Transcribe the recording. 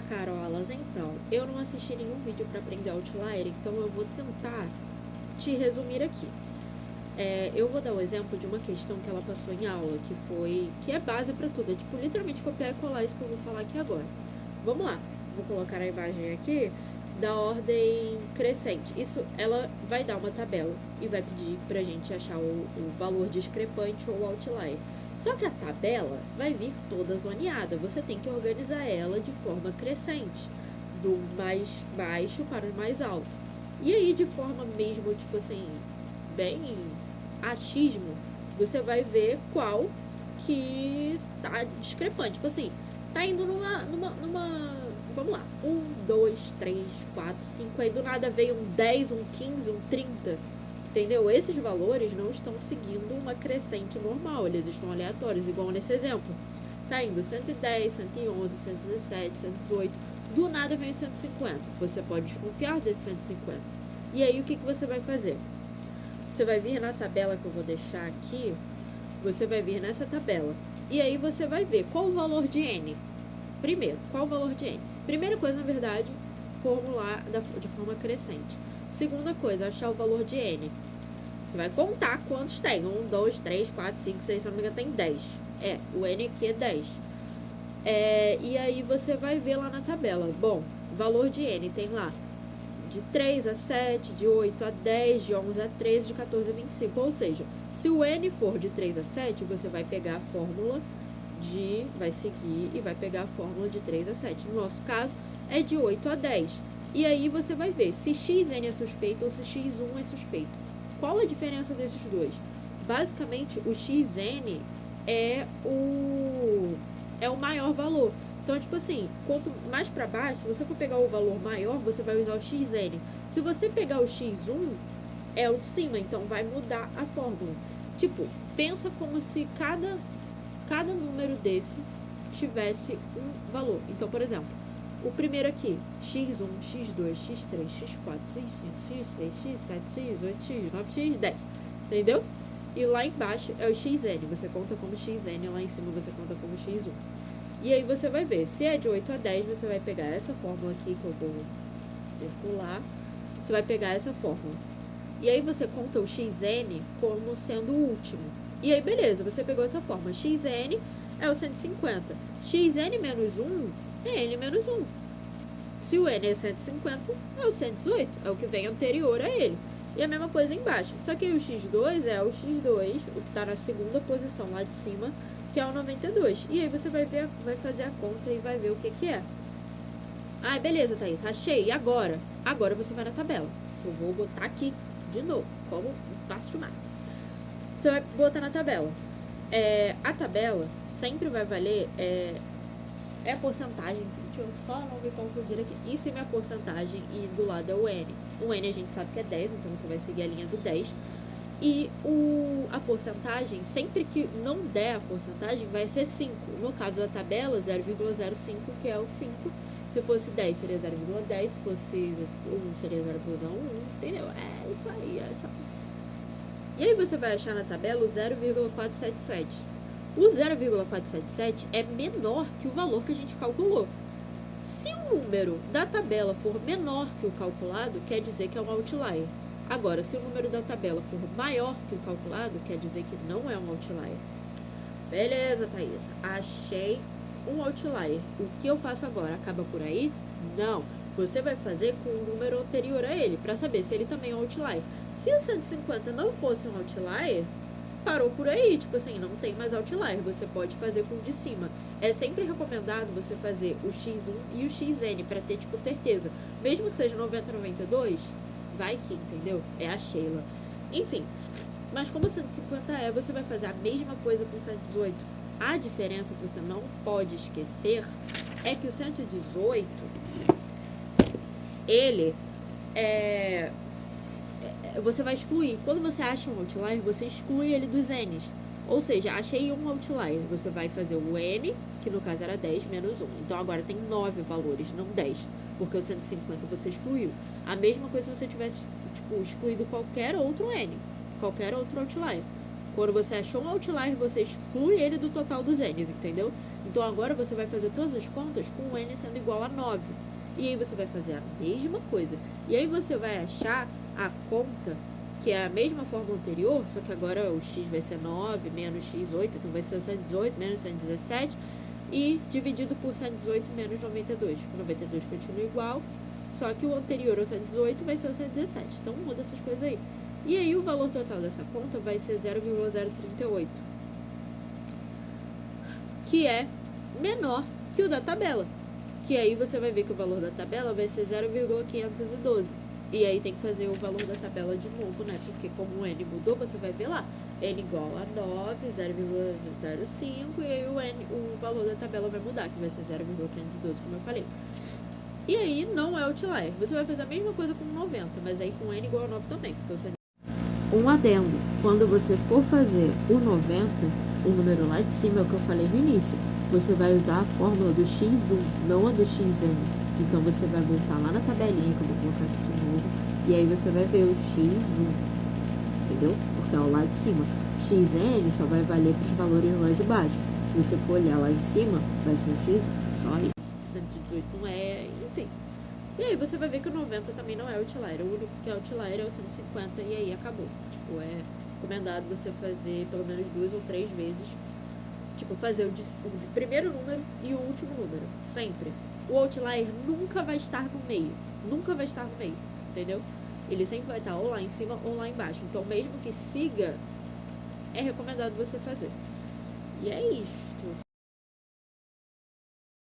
Carolas, então, eu não assisti nenhum vídeo para aprender Outlier, então eu vou tentar te resumir aqui. Eu vou dar o exemplo de uma questão que ela passou em aula, que é base para tudo, é tipo literalmente copiar e colar isso que eu vou falar aqui agora. Vamos lá, vou colocar a imagem aqui da ordem crescente. Isso, ela vai dar uma tabela e vai pedir pra gente achar o valor discrepante ou outlier. Só que a tabela vai vir toda zoneada, você tem que organizar ela de forma crescente, do mais baixo para o mais alto. E aí, de forma mesmo, tipo assim, bem achismo, você vai ver qual que tá discrepante. Tipo assim, tá indo numa vamos lá, 1, 2, 3, 4, 5, aí do nada veio um 10, um 15, um 30, entendeu? Esses valores não estão seguindo uma crescente normal, eles estão aleatórios, igual nesse exemplo. Tá indo 110, 111, 117, 118, do nada vem 150. Você pode desconfiar desse 150. E aí o que você vai fazer? Você vai vir na tabela que eu vou deixar aqui, você vai vir nessa tabela. E aí você vai ver qual o valor de N. Primeiro, qual o valor de N? Primeira coisa, na verdade, formular de forma crescente. Segunda coisa, achar o valor de N. Você vai contar quantos tem. 1, 2, 3, 4, 5, 6, se não me engano, tem 10. O N aqui é 10. E aí você vai ver lá na tabela. Bom, valor de N tem lá de 3 a 7, de 8 a 10, de 11 a 13, de 14 a 25. Ou seja, se o N for de 3 a 7, você vai pegar a fórmula vai seguir e vai pegar a fórmula de 3 a 7. No nosso caso, é de 8 a 10. E aí você vai ver se xn é suspeito ou se x1 é suspeito. Qual a diferença desses dois? Basicamente, o xn é o maior valor. Então, tipo assim, quanto mais para baixo, se você for pegar o valor maior, você vai usar o xn. Se você pegar o x1, é o de cima, então vai mudar a fórmula. Tipo, pensa como se cada número desse tivesse um valor. Então, por exemplo, o primeiro aqui, x1, x2, x3, x4, x5, x6, x7, x8, x9, x10, entendeu? E lá embaixo é o xn, você conta como xn, lá em cima você conta como x1. E aí você vai ver, se é de 8 a 10, você vai pegar essa fórmula aqui que eu vou circular, você vai pegar essa fórmula. E aí você conta o xn como sendo o último. E aí, beleza, você pegou essa forma. Xn é o 150. Xn menos 1 é n menos 1. Se o n é 150, é o 118. É o que vem anterior a ele. E a mesma coisa embaixo. Só que o x2 é o x2, o que está na segunda posição lá de cima, que é o 92. E aí você vai fazer a conta e vai ver o que é. Beleza, Thaís, achei. E agora? Agora você vai na tabela. Eu vou botar aqui de novo, como um passo de máximo. Você vai botar na tabela. A tabela sempre vai valer a porcentagem. Deixa eu só não me confundir aqui. Em cima é a porcentagem e do lado é o N. O N a gente sabe que é 10, então você vai seguir a linha do 10. E a porcentagem, sempre que não der a porcentagem, vai ser 5. No caso da tabela, 0,05, que é o 5. Se fosse 10, seria 0,10. Se fosse 1, seria 0,1. Entendeu? É isso aí, E aí você vai achar na tabela o 0,477. O 0,477 é menor que o valor que a gente calculou. Se o número da tabela for menor que o calculado, quer dizer que é um outlier. Agora, se o número da tabela for maior que o calculado, quer dizer que não é um outlier. Beleza, Thaís. Achei um outlier. O que eu faço agora? Acaba por aí? Não. Você vai fazer com o número anterior a ele, para saber se ele também é um outlier. Se o 150 não fosse um outlier, parou por aí, tipo assim, não tem mais outlier. Você pode fazer com o de cima. É sempre recomendado você fazer o x1 e o xn, para ter, tipo, certeza. Mesmo que seja 90, 92, vai que, entendeu? É a Sheila. Enfim, mas como o 150 você vai fazer a mesma coisa com o 118. A diferença que você não pode esquecer é que o 118, ele você vai excluir. Quando você acha um outlier, você exclui ele dos N's. Ou seja, achei um outlier. Você vai fazer o N, que no caso era 10, menos 1. Então agora tem 9 valores, não 10. Porque o 150 você excluiu. A mesma coisa se você tivesse, excluído qualquer outro N. Qualquer outro outlier. Quando você achou um outlier, você exclui ele do total dos N's, entendeu? Então agora você vai fazer todas as contas com o n sendo igual a 9. E aí você vai fazer a mesma coisa. E aí você vai achar a conta, que é a mesma fórmula anterior, só que agora o x vai ser 9 menos x8, então vai ser o 118 menos 117, e dividido por 118 menos 92. O 92 continua igual, só que o anterior ao 118 vai ser o 117. Então muda essas coisas aí. E aí o valor total dessa conta vai ser 0,038, que é menor que o da tabela. Que aí você vai ver que o valor da tabela vai ser 0,512. E aí tem que fazer o valor da tabela de novo, né? Porque como o n mudou, você vai ver lá. N igual a 9, 0,05, e aí o valor da tabela vai mudar, que vai ser 0,512, como eu falei. E aí não é outlier. Você vai fazer a mesma coisa com 90, mas aí com n igual a 9 também. Porque você... Um adendo. Quando você for fazer o 90, o número lá de cima é o que eu falei no início. Você vai usar a fórmula do x1, não a do xn. Então você vai voltar lá na tabelinha, que eu vou colocar aqui de novo, e aí você vai ver o x1, entendeu? Porque é o lá de cima. Xn só vai valer para os valores lá de baixo. Se você for olhar lá em cima, vai ser o x, só aí. 118 não é, enfim. E aí você vai ver que o 90 também não é outlier. O único que é outlier é o 150 e aí acabou. Tipo, é recomendado você fazer pelo menos 2 ou 3 vezes. Tipo, fazer o de primeiro número e o último número. Sempre. O outlier nunca vai estar no meio. Nunca vai estar no meio. Entendeu? Ele sempre vai estar ou lá em cima ou lá embaixo. Então, mesmo que siga, é recomendado você fazer. E é isto.